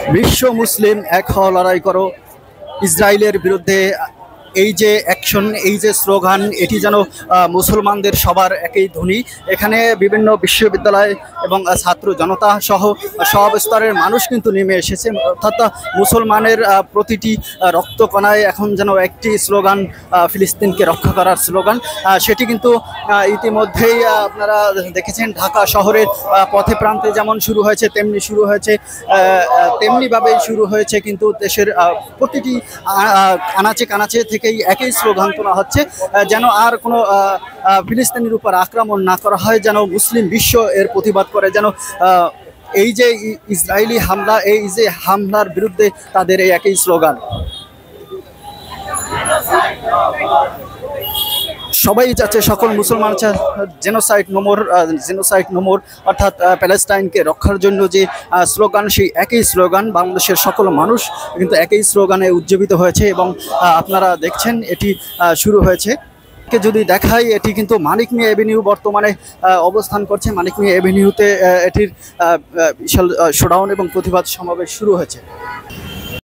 বিশ্ব মুসলিম এক হও, লড়াই করো ইসরায়েলের বিরুদ্ধে। এই যে অ্যাকশন, এই যে স্লোগান, এটি যেন মুসলমানদের সবার একই ধ্বনি। এখানে বিভিন্ন বিশ্ববিদ্যালয় এবং ছাত্র জনতা সহ সব স্তরের মানুষ কিন্তু নেমে এসেছে, অর্থাৎ মুসলমানের প্রতিটি রক্তকণায় এখন যেন একটি স্লোগান, ফিলিস্তিনকে রক্ষা করার স্লোগান। সেটি কিন্তু ইতিমধ্যেই আপনারা দেখেছেন, ঢাকা শহরের পথে প্রান্তে যেমন শুরু হয়েছে তেমনিভাবেই শুরু হয়েছে কিন্তু দেশের প্রতিটি আনাচে কানাচে থেকেই একই স্লোগান তোলা হচ্ছে, যেন আর কোনো ফিলিস্তিনের উপর আক্রমণ না করা হয়, যেন মুসলিম বিশ্ব এর প্রতিবাদ করে, যেন এই যে ইসরায়েলি হামলা, এই যে হামলার বিরুদ্ধে তাদের এই একই স্লোগান। সবাই চাচ্ছে, সকল মুসলমান জেনোসাইড নোমর, অর্থাৎ প্যালেস্টাইনকে রক্ষার জন্য যে স্লোগান, সেই একই স্লোগান বাংলাদেশের সকল মানুষ কিন্তু একই স্লোগানে উজ্জীবিত হয়েছে। এবং আপনারা দেখছেন এটি শুরু হয়েছে। যদি দেখাই, এটি কিন্তু মানিক মিয়া এভিনিউ বর্তমানে অবস্থান করছে। মানিক মিয়া এভিনিউতে এটির বিশাল শোডাউন এবং প্রতিবাদ সমাবেশ শুরু হয়েছে।